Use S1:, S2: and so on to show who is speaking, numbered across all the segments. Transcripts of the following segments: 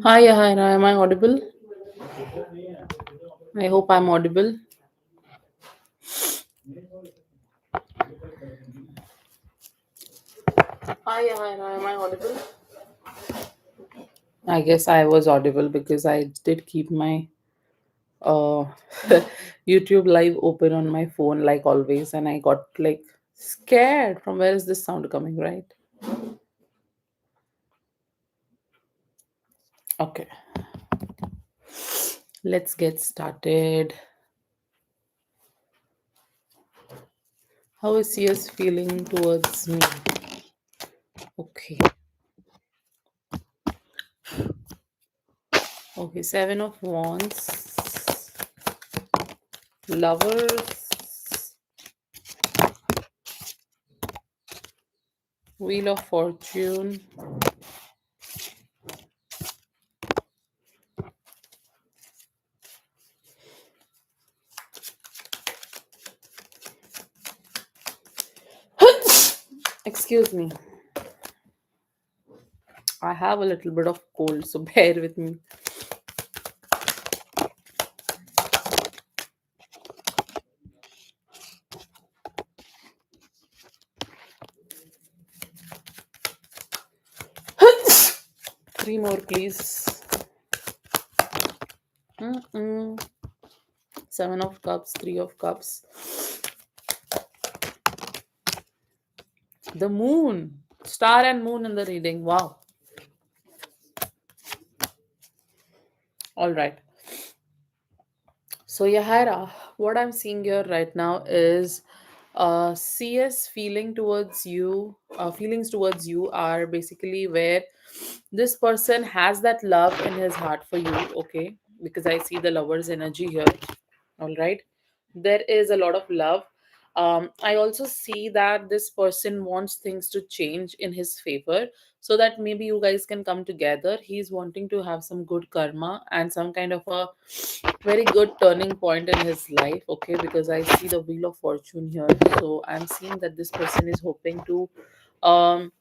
S1: Hi, hi, am I audible? I hope I'm audible. Hi, hi, am I audible? I guess I was audible because I did keep my uh YouTube live open on my phone like always, and I got like scared from where is this sound coming, right? Okay, let's get started. How is CS feeling towards me? Okay, okay, Seven of Wands, Lovers, Wheel of Fortune, excuse me. I have a little bit of cold, so bear with me. Three more, please. Mm-mm. Seven of Cups, Three of Cups. The Moon. Star and Moon in the reading. Wow. All right. So, Yahaira, what I'm seeing here right now is CS feelings towards you are basically where this person has that love in his heart for you, okay? Because I see the lover's energy here. All right, there is a lot of love. I also see that this person wants things to change in his favor so that maybe you guys can come together. He's wanting to have some good karma and some kind of a very good turning point in his life, okay? Because I see the Wheel of Fortune here, so I'm seeing that this person is hoping to um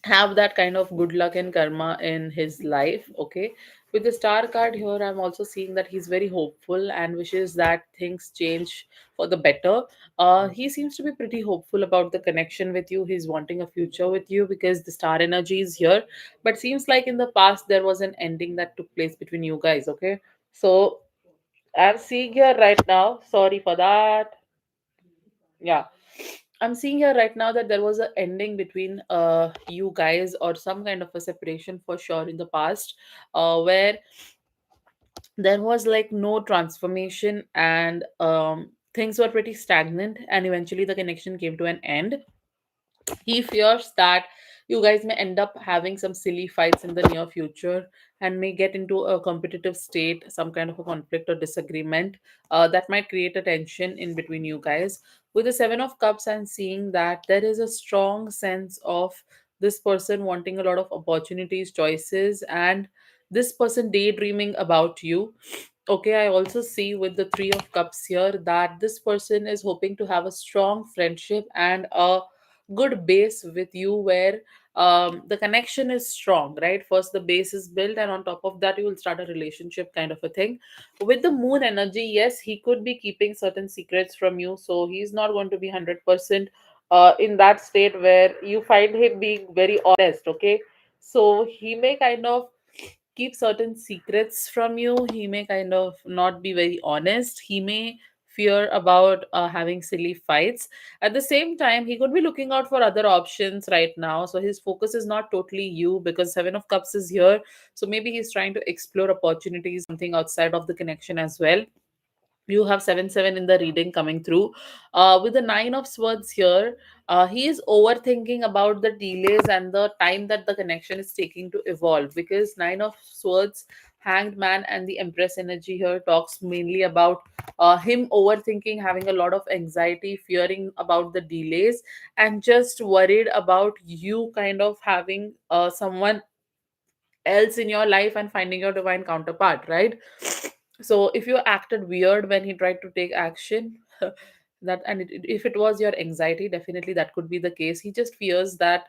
S1: have that kind of good luck and karma in his life, okay? With the star card here, I'm also seeing that he's very hopeful and wishes that things change for the better. He seems to be pretty hopeful about the connection with you. He's wanting a future with you because the star energy is here, but seems like in the past there was an ending that took place between you guys, okay? So I'm seeing here right now, sorry for that. Yeah, I'm seeing here right now that there was a ending between you guys or some kind of a separation for sure in the past, where there was like no transformation and things were pretty stagnant, and eventually the connection came to an end. He fears that you guys may end up having some silly fights in the near future and may get into a competitive state, some kind of a conflict or disagreement that might create a tension in between you guys. With the Seven of Cups, I'm seeing that there is a strong sense of this person wanting a lot of opportunities, choices, and this person daydreaming about you. Okay, I also see with the Three of Cups here that this person is hoping to have a strong friendship and a good base with you where the connection is strong, right? First the base is built, and on top of that you will start a relationship kind of a thing. With the Moon energy, yes, he could be keeping certain secrets from you, so he's not going to be 100% in that state where you find him being very honest, okay? So he may kind of keep certain secrets from you. He may kind of not be very honest. He may fear about having silly fights. At the same time, he could be looking out for other options right now. So his focus is not totally you because Seven of Cups is here. So maybe he's trying to explore opportunities, something outside of the connection as well. You have 7 7 in the reading coming through. With the Nine of Swords here, he is overthinking about the delays and the time that the connection is taking to evolve, because Nine of Swords, Hanged Man, and the Empress energy here talks mainly about him overthinking, having a lot of anxiety, fearing about the delays, and just worried about you kind of having someone else in your life and finding your divine counterpart, right? So if you acted weird when he tried to take action, if it was your anxiety, definitely that could be the case. He just fears that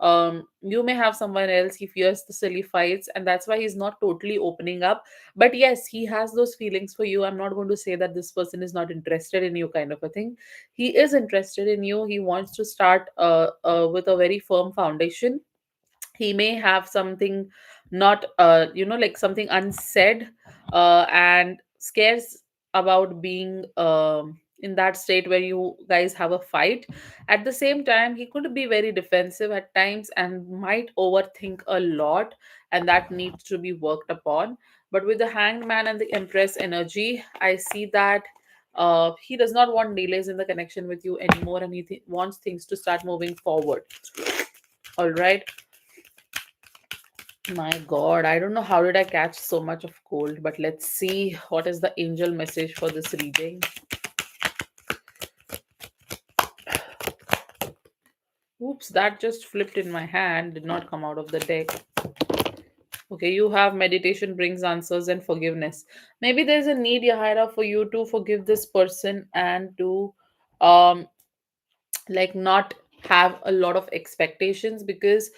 S1: You may have someone else, he fears the silly fights, and that's why he's not totally opening up. But yes, he has those feelings for you. I'm not going to say that this person is not interested in you, kind of a thing. He is interested in you. He wants to start with a very firm foundation. He may have something not like something unsaid, and scares about being in that state where you guys have a fight. At the same time, he could be very defensive at times and might overthink a lot, and that needs to be worked upon. But with the hanged man and the empress energy, I see that he does not want delays in the connection with you anymore, and he wants things to start moving forward. All right. My God, I don't know how did I catch so much of cold, but let's see what is the angel message for this reading. Oops, that just flipped in my hand, did not come out of the deck. Okay, you have meditation brings answers and forgiveness. Maybe there's a need, Yahaira, for you to forgive this person and to um like not have a lot of expectations, because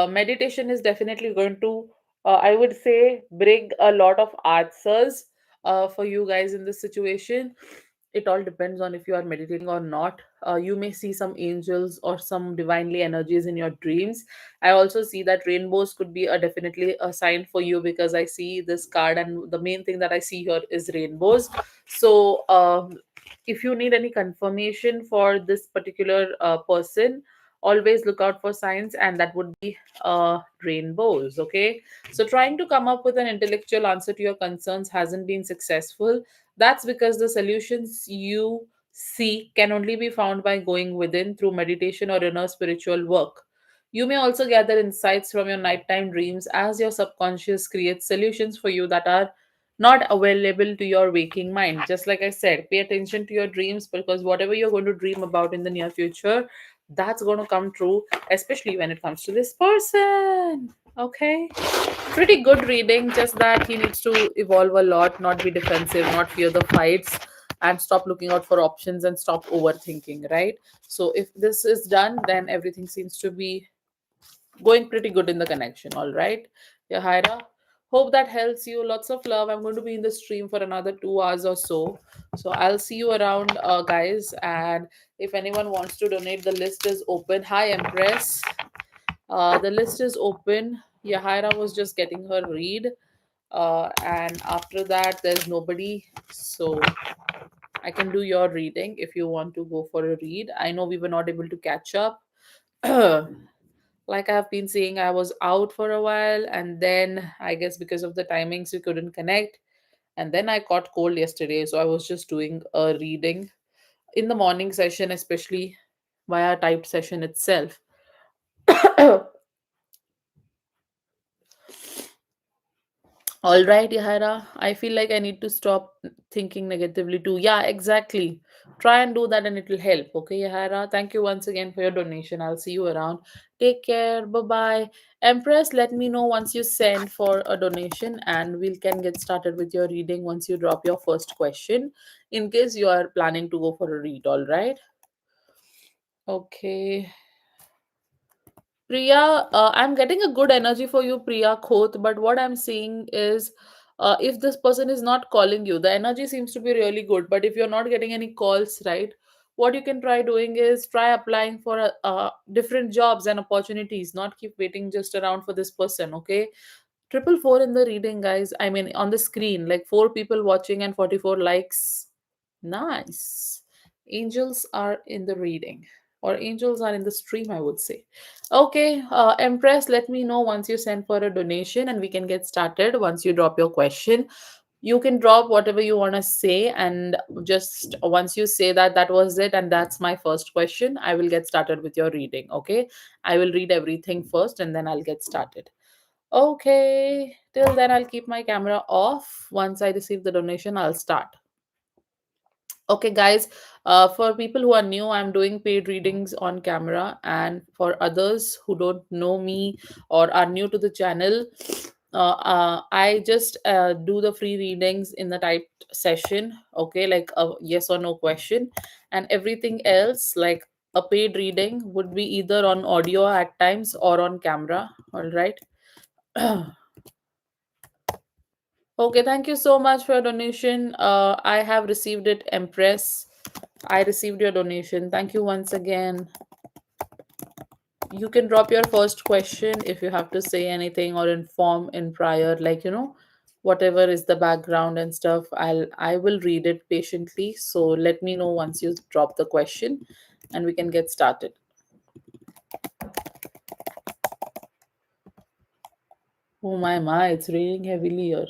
S1: meditation is definitely going to I would say bring a lot of answers for you guys in this situation. It all depends on if you are meditating or not. You may see some angels or some divinely energies in your dreams. I also see that rainbows could be a definitely a sign for you, because I see this card and the main thing that I see here is rainbows. So if you need any confirmation for this particular person, always look out for signs, and that would be rainbows. Okay, so trying to come up with an intellectual answer to your concerns hasn't been successful. That's because the solutions you seek can only be found by going within through meditation or inner spiritual work. You may also gather insights from your nighttime dreams, as your subconscious creates solutions for you that are not available to your waking mind. Just like I said, pay attention to your dreams, because whatever you're going to dream about in the near future, that's going to come true, especially when it comes to this person. Okay, pretty good reading, just that he needs to evolve a lot, not be defensive, not fear the fights, and stop looking out for options and stop overthinking, right? So if this is done, then everything seems to be going pretty good in the connection. All right. Yeah, Hyra. Hope that helps you. Lots of love. I'm going to be in the stream for another 2 hours or so. So I'll see you around, guys. And if anyone wants to donate, the list is open. Hi, Empress. The list is open. Yahaira was just getting her read. And after that, there's nobody. So I can do your reading if you want to go for a read. I know we were not able to catch up. Like I've been saying, I was out for a while, and then I guess because of the timings we couldn't connect. And then I caught cold yesterday, so I was just doing a reading in the morning session, especially via typed session itself. All right, Yahaira. I feel like I need to stop thinking negatively too. Yeah, exactly. Try and do that and it will help. Okay, Yahaira. Thank you once again for your donation. I'll see you around. Take care. Bye bye. Empress, let me know once you send for a donation and we can get started with your reading once you drop your first question, in case you are planning to go for a read. All right. Okay. Priya, I'm getting a good energy for you, Priya Khoth, but what I'm seeing is if this person is not calling you, the energy seems to be really good. But if you're not getting any calls, right, what you can try doing is try applying for different jobs and opportunities, not keep waiting just around for this person, okay? Triple four in the reading, guys. I mean, on the screen, like 4 people watching and 44 likes. Nice. Angels are in the reading, or angels are in the stream, I would say. Okay, Empress, let me know once you send for a donation and we can get started once you drop your question. You can drop whatever you want to say, and just once you say that that was it and that's my first question, I will get started with your reading. Okay, I will read everything first and then I'll get started. Okay, till then I'll keep my camera off. Once I receive the donation, I'll start. Okay, guys, for people who are new, I'm doing paid readings on camera, and for others who don't know me or are new to the channel, I just do the free readings in the typed session, okay, like a yes or no question, and everything else, like A paid reading would be either on audio at times or on camera. All right. Okay, thank you so much for your donation. I have received it, Empress. I received your donation. Thank you once again. You can drop your first question if you have to say anything or inform in prior, like, whatever is the background and stuff. I will read it patiently. So let me know once you drop the question and we can get started. Oh my, it's raining heavily here.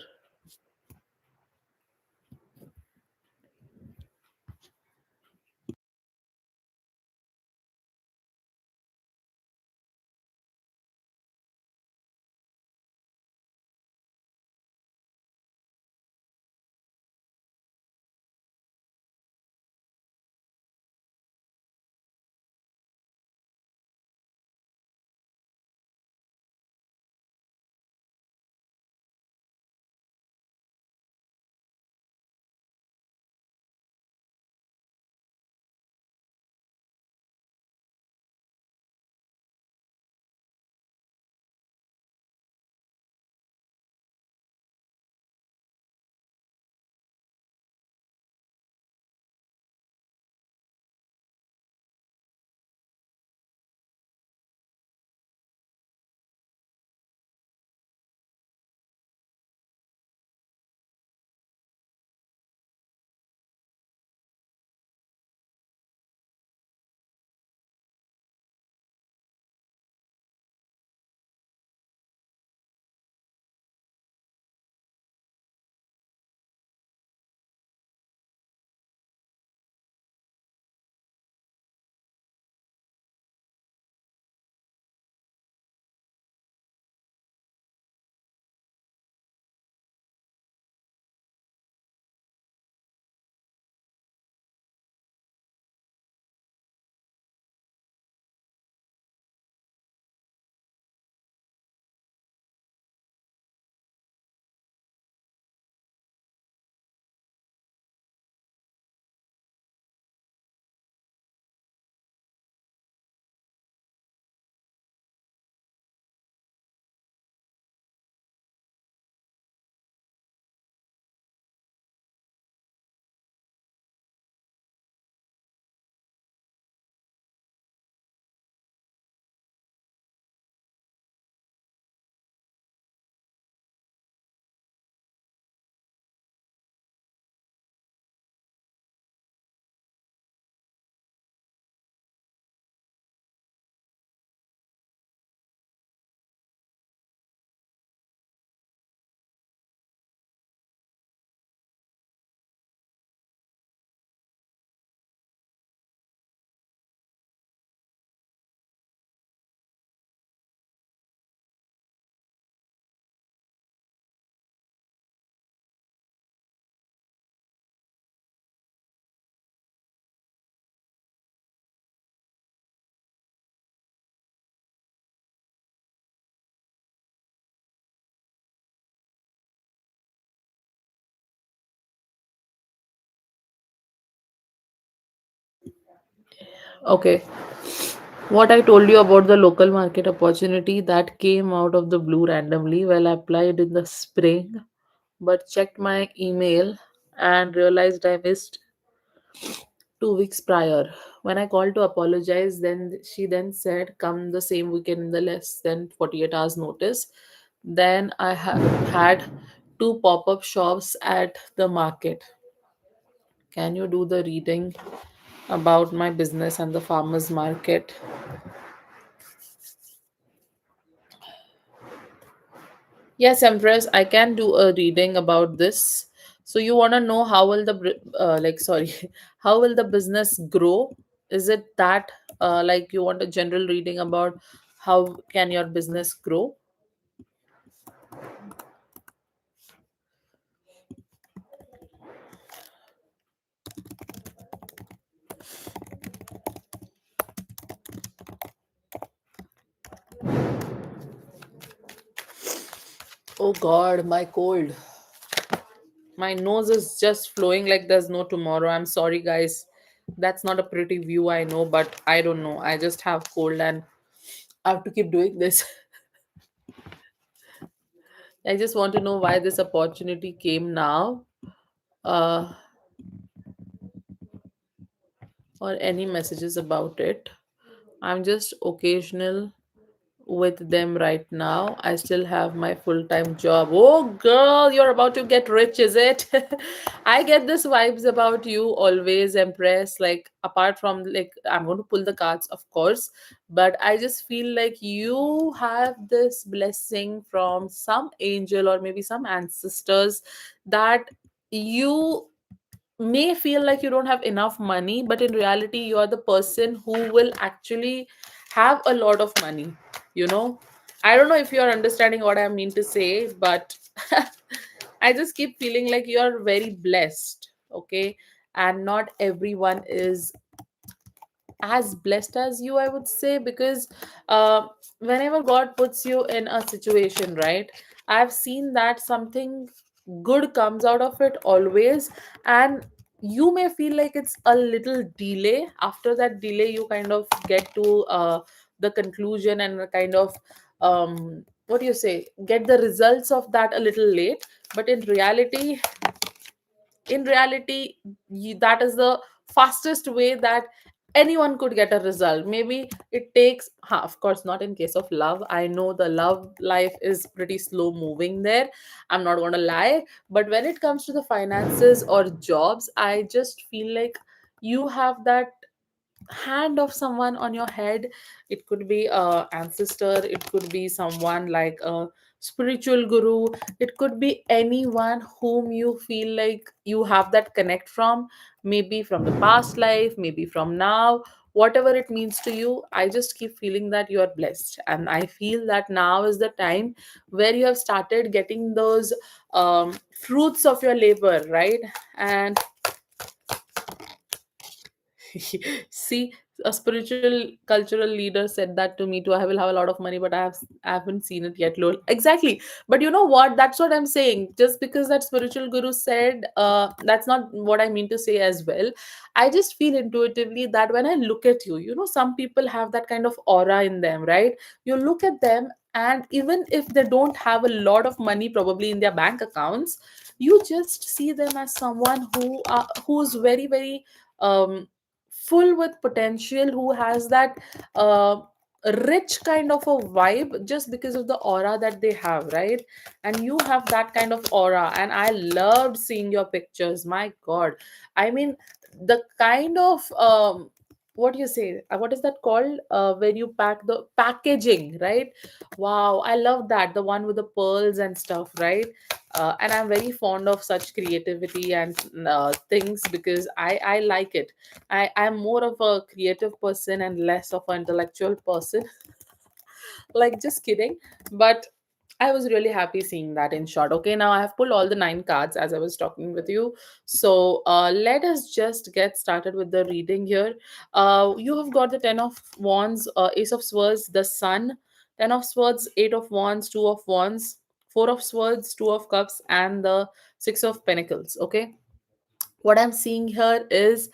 S1: Okay. What I told you about the local market opportunity that came out of the blue randomly. Well, I applied in the spring, but checked my email and realized I missed 2 weeks prior. When I called to apologize, then she then said, "Come the same weekend in the less than 48 hours notice." Then I had two pop up shops at the market. Can you do the reading about my business and the farmers market? Yes, Empress, I can do a reading about this. So you want to know how will the like sorry, how will the business grow? Is it that like you want a general reading about how can your business grow? Oh God, my cold. My nose is just flowing like there's no tomorrow. I'm sorry, guys. That's not a pretty view, I know, but I don't know. I just have cold and I have to keep doing this. I just want to know why this opportunity came now, uh, or any messages about it. I'm just occasional with them right now. I still have my full time job. Oh, girl, you're about to get rich, is it? I get this vibes about you always, Empress. Like, apart from, like, I'm going to pull the cards, of course, but I just feel like you have this blessing from some angel or maybe some ancestors that you may feel like you don't have enough money, but in reality you are the person who will actually have a lot of money, you know. I don't know if you're understanding what I mean to say, but I just keep feeling like you're very blessed, okay? And not everyone is as blessed as you, I would say, because uh, whenever God puts you in a situation, right, I've seen that something good comes out of it always. And you may feel like it's a little delay. After that delay you kind of get to the conclusion and kind of what do you say, get the results of that a little late. But in reality that is the fastest way that anyone could get a result. Maybe it takes, of course not in case of love. I know the love life is pretty slow moving there, I'm not going to lie. But when it comes to the finances or jobs, I just feel like you have that hand of someone on your head. It could be a ancestor, it could be someone like a spiritual guru, it could be anyone whom you feel like you have that connect from, maybe from the past life, maybe from now, whatever it means to you. I just keep feeling that you are blessed, and I feel that now is the time where you have started getting those fruits of your labor, right? And see, a spiritual cultural leader said that to me too. I will have a lot of money, but I haven't seen it yet. Lol. Exactly. But you know what? That's what I'm saying. Just because that spiritual guru said, that's not what I mean to say as well. I just feel intuitively that when I look at you, you know, some people have that kind of aura in them, right? You look at them, and even if they don't have a lot of money, probably in their bank accounts, you just see them as someone who's very, very um full with potential, who has that uh, rich kind of a vibe just because of the aura that they have, right? And you have that kind of aura, and I loved seeing your pictures. My god, I mean, the kind of what do you say, what is that called, when you pack the packaging, right? Wow, I love that, the one with the pearls and stuff, right? And I'm very fond of such creativity and things, because I like it. I'm more of a creative person and less of an intellectual person. Like, just kidding. But I was really happy seeing that, in short. Okay, now I have pulled all the nine cards as I was talking with you. So let us just get started with the reading here. You have got the Ten of Wands, Ace of Swords, the Sun, Ten of Swords, Eight of Wands, Two of Wands, Four of Swords, Two of Cups, and the Six of Pentacles. Okay, what I'm seeing here is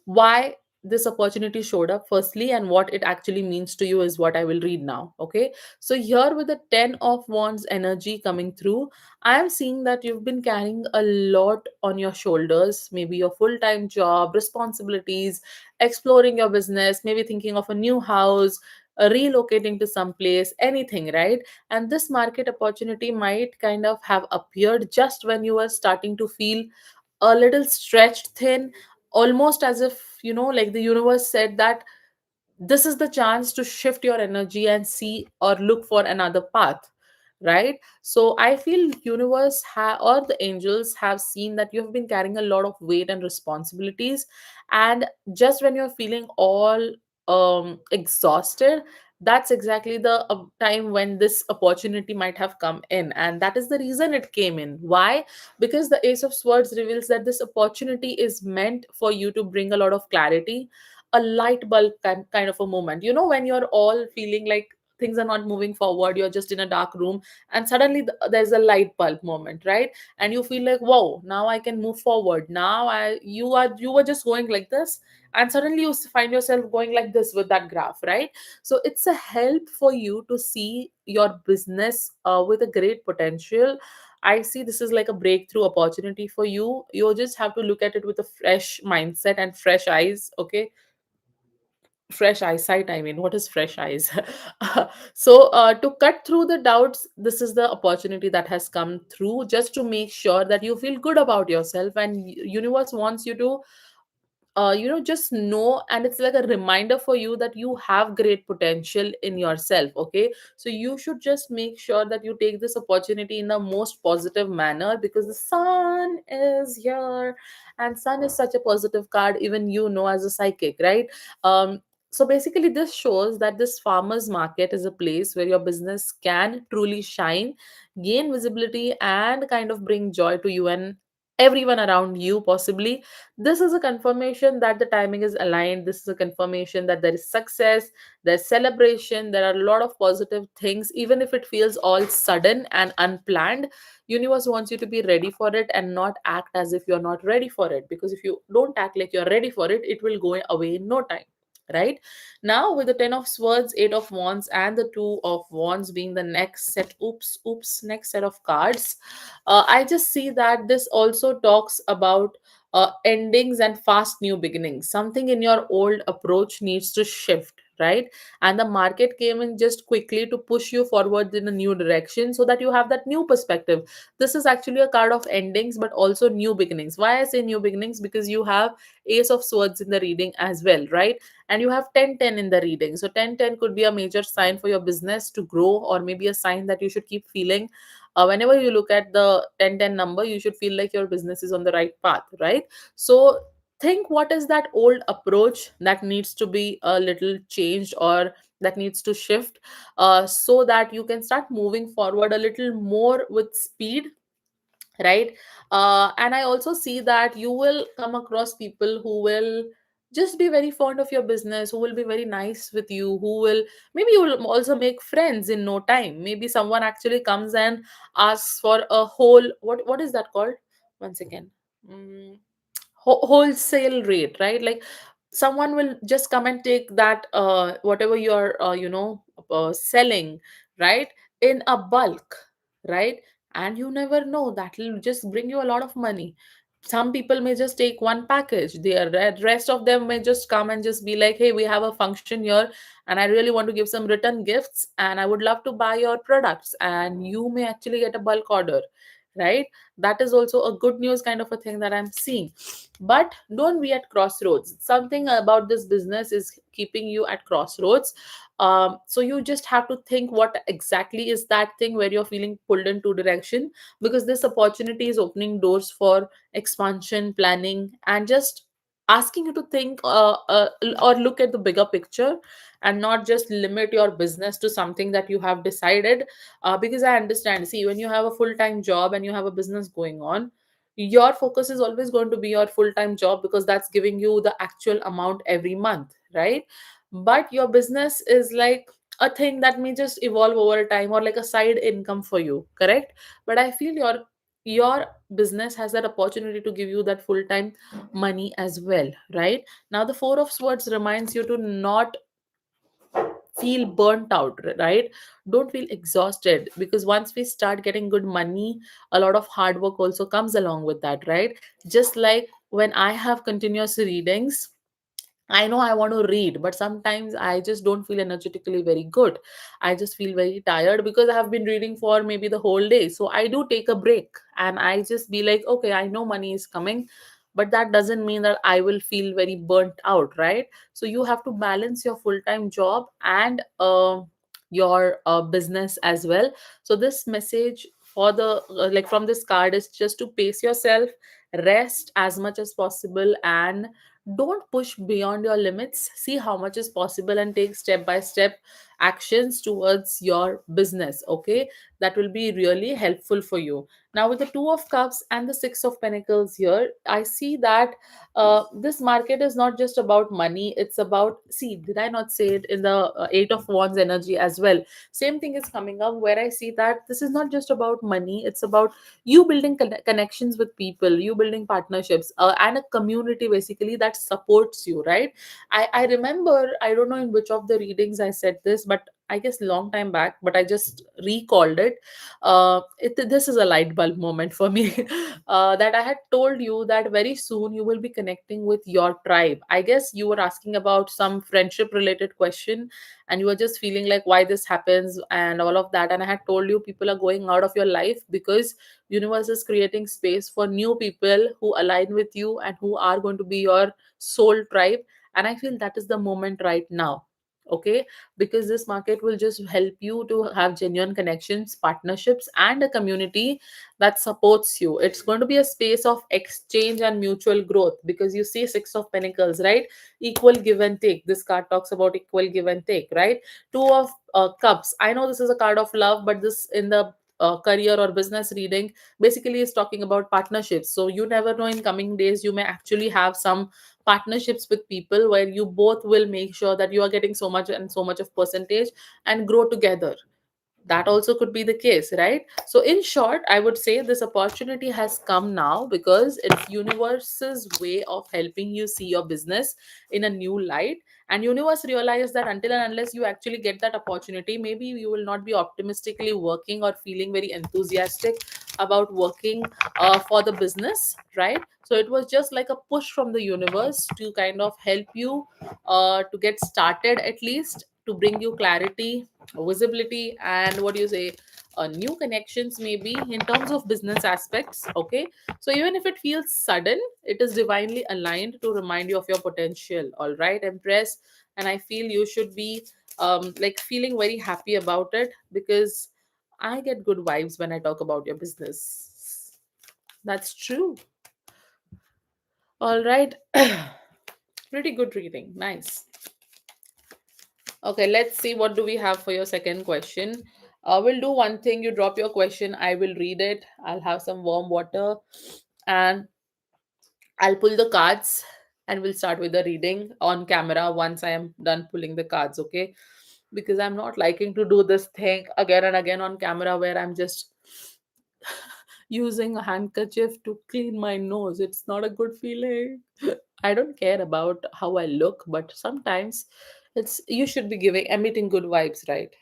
S1: why this opportunity showed up firstly, and what it actually means to you is what I will read now. Okay, so here with the 10 of wands energy coming through, I am seeing that you've been carrying a lot on your shoulders, maybe your full-time job responsibilities, exploring your business, maybe thinking of a new house, relocating to some place, anything, right? And this market opportunity might kind of have appeared just when you were starting to feel a little stretched thin, almost as if, you know, like the universe said that this is the chance to shift your energy and see or look for another path, right? So I feel universe or the angels have seen that you have been carrying a lot of weight and responsibilities, and just when you're feeling all exhausted, that's exactly the time when this opportunity might have come in, and that is the reason it came in. Why? Because the ace of swords reveals that this opportunity is meant for you to bring a lot of clarity, a light bulb kind of a moment. You know, when you're all feeling like things are not moving forward, you're just in a dark room, and suddenly there's a light bulb moment, right? And you feel like, whoa, now I can move forward. Now I you were just going like this, and suddenly you find yourself going like this with that graph, right? So it's a help for you to see your business with a great potential. I see this is like a breakthrough opportunity for you. You just have to look at it with a fresh mindset and fresh eyes, okay? Fresh eyesight, I mean, what is fresh eyes? So to cut through the doubts, this is the opportunity that has come through, just to make sure that you feel good about yourself, and universe wants you to just know, and it's like a reminder for you that you have great potential in yourself, okay? So you should just make sure that you take this opportunity in the most positive manner, because the sun is here, and sun is such a positive card, even you know, as a psychic, right? So basically this shows that this farmers market is a place where your business can truly shine, gain visibility, and kind of bring joy to you and everyone around you, possibly. This is a confirmation that the timing is aligned. This is a confirmation that there is success, there's celebration, there are a lot of positive things, even if it feels all sudden and unplanned. Universe wants you to be ready for it and not act as if you're not ready for it, because if you don't act like you're ready for it, it will go away in no time, right? Now with the 10 of swords, 8 of wands, and the 2 of wands being the next set, next set of cards, I just see that this also talks about endings and fast new beginnings. Something in your old approach needs to shift, right? And the market came in just quickly to push you forward in a new direction, so that you have that new perspective. This is actually a card of endings, but also new beginnings. Why I say new beginnings? Because you have ace of swords in the reading as well, right? And you have 10-10 in the reading. So 10-10 could be a major sign for your business to grow, or maybe a sign that you should keep feeling. Whenever you look at the 10-10 number, you should feel like your business is on the right path, right? So think, what is that old approach that needs to be a little changed, or that needs to shift, so that you can start moving forward a little more with speed, right? And I also see that you will come across people who will just be very fond of your business, who will be very nice with you, who will, maybe you will also make friends in no time. Maybe someone actually comes and asks for a whole, what is that called, once again, mm, wholesale rate, right? Like someone will just come and take that whatever you're selling, right, in a bulk, right? And you never know, that will just bring you a lot of money. Some people may just take one package, the rest of them may just come and just be like, hey, we have a function here, and I really want to give some return gifts, and I would love to buy your products, and you may actually get a bulk order, right? That is also a good news kind of a thing that I'm seeing. But don't be at crossroads. Something about this business is keeping you at crossroads. So you just have to think, what exactly is that thing where you're feeling pulled in two direction, because this opportunity is opening doors for expansion, planning, and just asking you to think, or look at the bigger picture, and not just limit your business to something that you have decided. Because I understand, see, when you have a full-time job and you have a business going on, your focus is always going to be your full-time job, because that's giving you the actual amount every month, right? But your business is like a thing that may just evolve over time, or like a side income for you, correct? But I feel your business has that opportunity to give you that full-time money as well, right? Now the four of swords reminds you to not feel burnt out, right? Don't feel exhausted, because once we start getting good money, a lot of hard work also comes along with that, right? Just like when I have continuous readings, I know I want to read, but sometimes I just don't feel energetically very good. I just feel very tired because I have been reading for maybe the whole day. So I do take a break, and I just be like, okay, I know money is coming, but that doesn't mean that I will feel very burnt out, right? So you have to balance your full time job and your business as well. So this message for the like from this card is just to pace yourself, rest as much as possible, and don't push beyond your limits. See how much is possible and take step by step. actions towards your business. Okay, that will be really helpful for you. Now, with the Two of Cups and the Six of Pentacles here, I see that this market is not just about money. It's about, see, did I not say it in the Eight of Wands energy as well? Same thing is coming up, where I see that this is not just about money. It's about you building connections with people, you building partnerships, and a community basically that supports you, right? I remember, I don't know in which of the readings I said this, but I guess long time back, but I just recalled it. This is a light bulb moment for me. That I had told you that very soon you will be connecting with your tribe. I guess you were asking about some friendship related question, and you were just feeling like why this happens and all of that. And I had told you people are going out of your life because universe is creating space for new people who align with you and who are going to be your soul tribe. And I feel that is the moment right now. Okay, because this market will just help you to have genuine connections, partnerships, and a community that supports you. It's going to be a space of exchange and mutual growth, because you see Six of Pentacles, right? Equal give and take. This card talks about equal give and take, right? Two of Cups, I know this is a card of love, but this in the career or business reading basically is talking about partnerships. So you never know, in coming days you may actually have some partnerships with people where you both will make sure that you are getting so much and so much of percentage and grow together. That also could be the case, right? So in short, I would say this opportunity has come now because it's universe's way of helping you see your business in a new light. And universe realize that until and unless you actually get that opportunity, maybe you will not be optimistically working or feeling very enthusiastic about working for the business, right? So it was just like a push from the universe to kind of help you to get started, at least to bring you clarity, visibility, and what do you say, new connections maybe in terms of business aspects. Okay, so even if it feels sudden, it is divinely aligned to remind you of your potential. All right, Empress. And I feel you should be like feeling very happy about it, because I get good vibes when I talk about your business. That's true. All right. Pretty good reading, nice. Okay, let's see what do we have for your second question. We'll do one thing. You drop your question, I will read it. I'll have some warm water, and I'll pull the cards, and we'll start with the reading on camera once I am done pulling the cards, okay? Because I'm not liking to do this thing again and again on camera where I'm just using a handkerchief to clean my nose. It's not a good feeling. I don't care about how I look, but sometimes it's you should be giving emitting good vibes, right?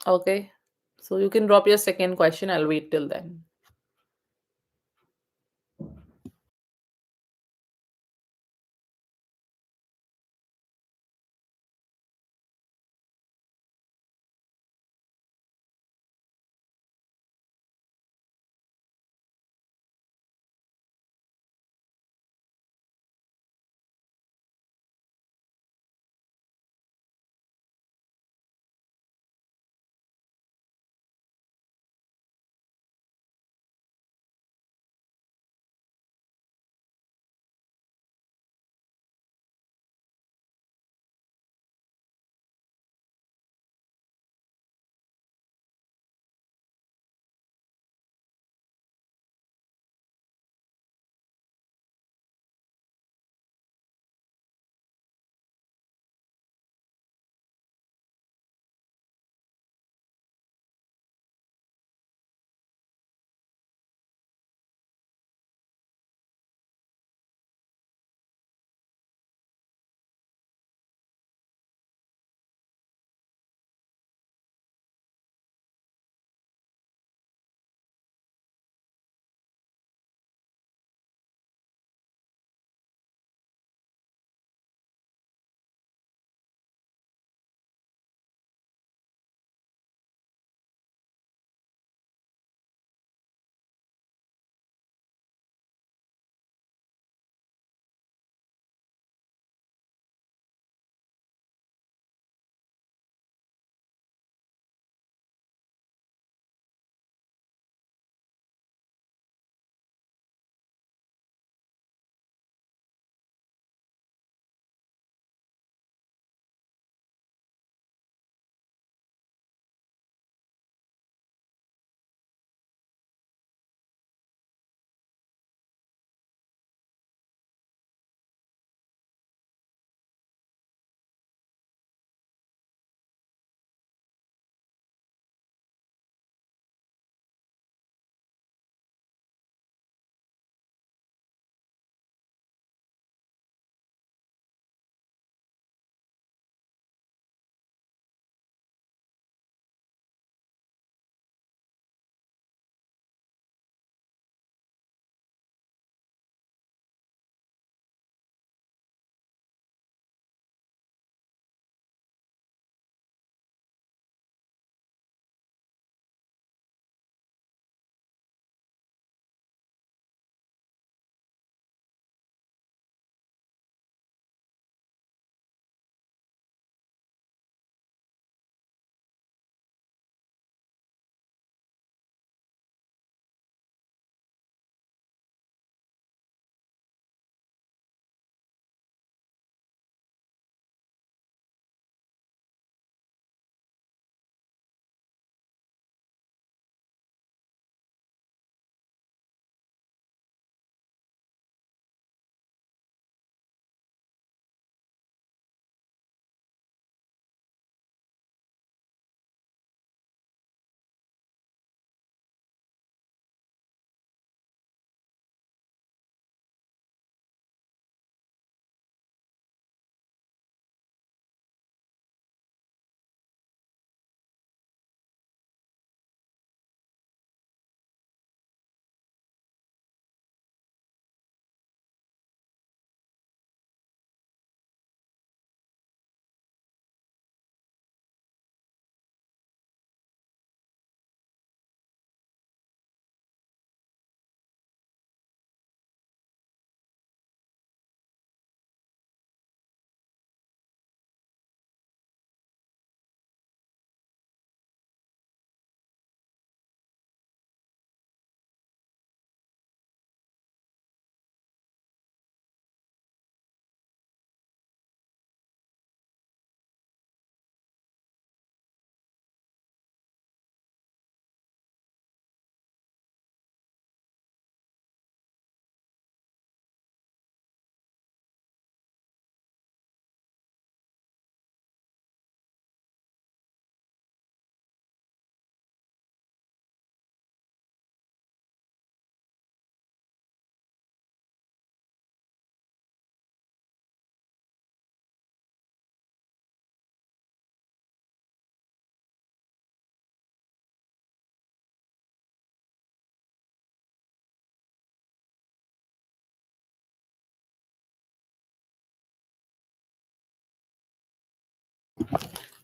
S1: Okay. So you can drop your second question. I'll wait till then.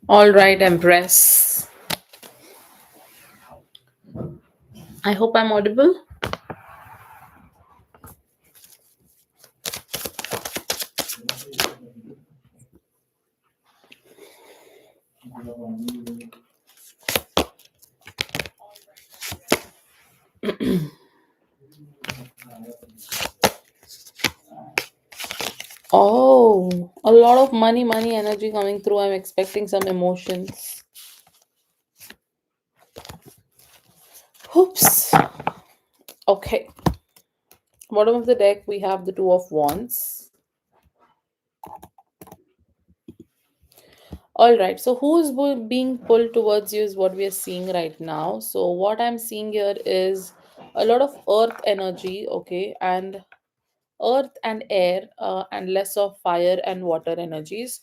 S1: All right, Empress. I hope I'm audible. Oh, a lot of money energy coming through. I'm expecting some emotions. Oops. Okay. Bottom of the deck, we have the Two of Wands. All right. So, who's being pulled towards you is what we are seeing right now. So, what I'm seeing here is a lot of earth energy, okay, and earth and air, and less of fire and water energies.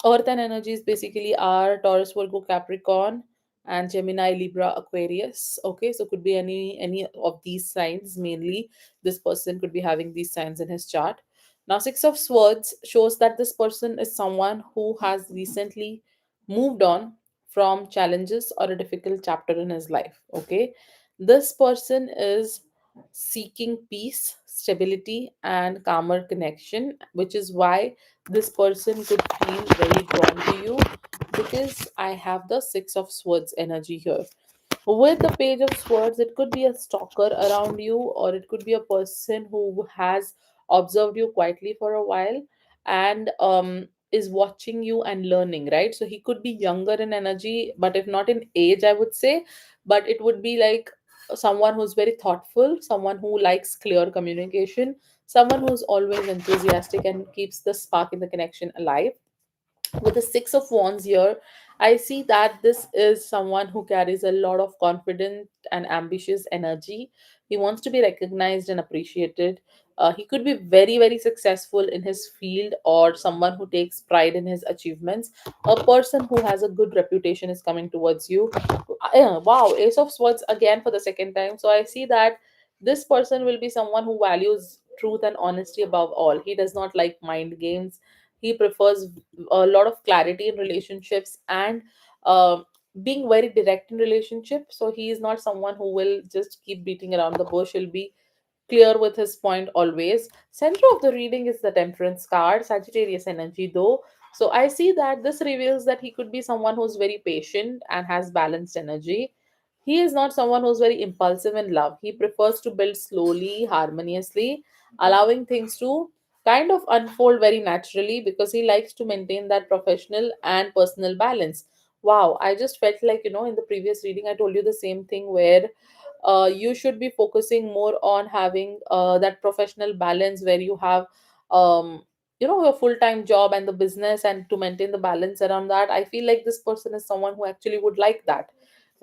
S1: Earth and energies basically are Taurus, Virgo, Capricorn, and Gemini, Libra, Aquarius. Okay, so could be any of these signs. Mainly, this person could be having these signs in his chart. Now, Six of Swords shows that this person is someone who has recently moved on from challenges or a difficult chapter in his life. Okay, this person is seeking peace, stability, and calmer connection, which is why this person could feel very drawn to you, because I have the Six of Swords energy here. With the Page of Swords, it could be a stalker around you, or it could be a person who has observed you quietly for a while and is watching you and learning, right? So he could be younger in energy, but if not in age, I would say, but it would be like someone who's very thoughtful, someone who likes clear communication, someone who's always enthusiastic and keeps the spark in the connection alive. With the Six of Wands here, I see that this is someone who carries a lot of confident and ambitious energy. He wants to be recognized and appreciated. He could be very, very successful in his field, or someone who takes pride in his achievements. A person who has a good reputation is coming towards you. Wow, Ace of Swords again for the second time. So I see that this person will be someone who values truth and honesty above all. He does not like mind games. He prefers a lot of clarity in relationships, and uh, being very direct in relationships. So he is not someone who will just keep beating around the bush. He'll be clear with his point always. Center of the reading is the Temperance card, Sagittarius energy though. So I see that this reveals that he could be someone who's very patient and has balanced energy. He is not someone who's very impulsive in love. He prefers to build slowly, harmoniously, allowing things to kind of unfold very naturally, because he likes to maintain that professional and personal balance. Wow, I just felt like, in the previous reading, I told you the same thing, where you should be focusing more on having that professional balance, where you have um, your full-time job and the business, and to maintain the balance around that. I feel like this person is someone who actually would like that,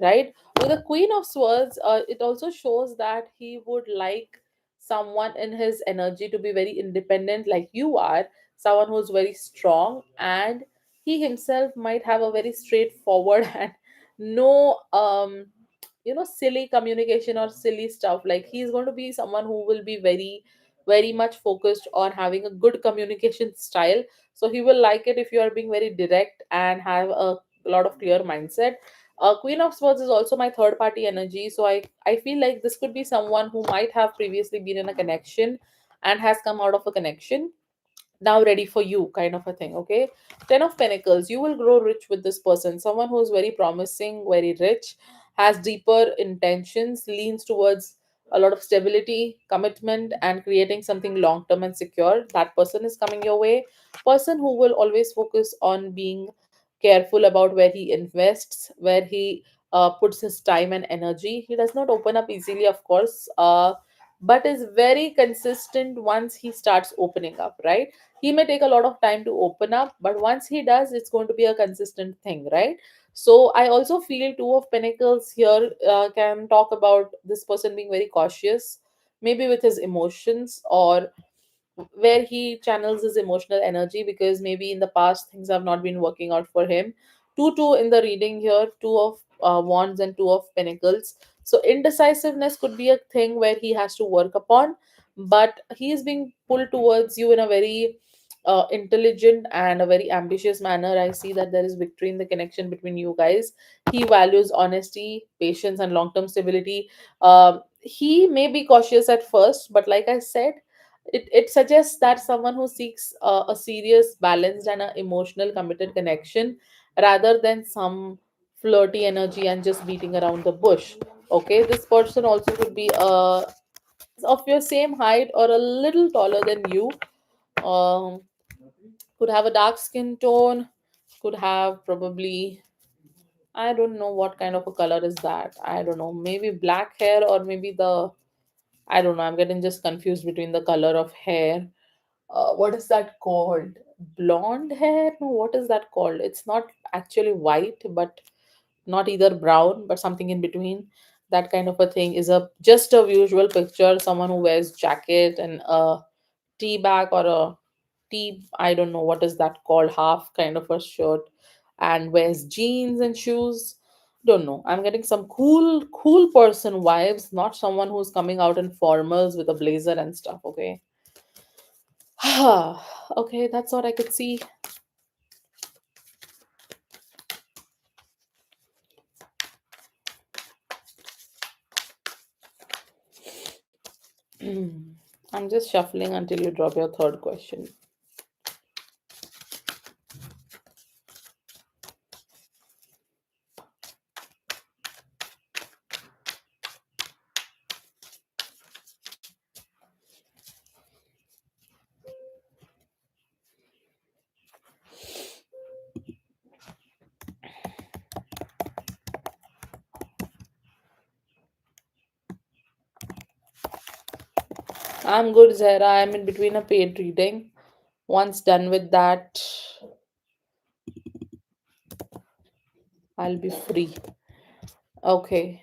S1: right? With the Queen of Swords, it also shows that he would like someone in his energy to be very independent, like you are, someone who's very strong, and he himself might have a very straightforward and no silly communication or silly stuff. Like, he's going to be someone who will be very, very much focused on having a good communication style. So he will like it if you are being very direct and have a lot of clear mindset. Queen of Swords is also my third party energy, so I feel like this could be someone who might have previously been in a connection and has come out of a connection, now ready for you, kind of a thing. Okay, Ten of Pentacles, you will grow rich with this person. Someone who's very promising, very rich, has deeper intentions, leans towards a lot of stability, commitment, and creating something long term and secure. That person is coming your way. Person who will always focus on being careful about where he invests, where he puts his time and energy. He does not open up easily, of course, but is very consistent once he starts opening up, right? He may take a lot of time to open up, but once he does, it's going to be a consistent thing, right? So I also feel Two of Pentacles here can talk about this person being very cautious, maybe with his emotions, or where he channels his emotional energy, because maybe in the past things have not been working out for him. Two in the reading here, Two of Wands and Two of Pentacles. So indecisiveness could be a thing where he has to work upon, but he is being pulled towards you in a very intelligent and a very ambitious manner. I see that there is victory in the connection between you guys. He values honesty, patience, and long term stability. He may be cautious at first, but like I said, it suggests that someone who seeks a serious, balanced, and a emotional, committed connection rather than some flirty energy and just beating around the bush. Okay, this person also could be of your same height or a little taller than you. Um, could have a dark skin tone, could have probably, I don't know what kind of a color is that. I don't know, maybe black hair or maybe the, I don't know, I'm getting just confused between the color of hair. What is that called? Blonde hair? No, what is that called? It's not actually white, but not either brown, but something in between. That kind of a thing is a just a usual picture. Someone who wears jacket and a tea bag or a tea, I don't know what is that called, half kind of a shirt, and wears jeans and shoes. Don't know. I'm getting some cool person vibes, not someone who's coming out in formals with a blazer and stuff. Okay. Okay, that's what I could see. I'm just shuffling until you drop your third question. I'm good, Zahra. I'm in between a paid reading. Once done with that, I'll be free. Okay.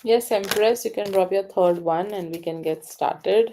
S1: Yes, Empress, you can drop your third one and we can get started.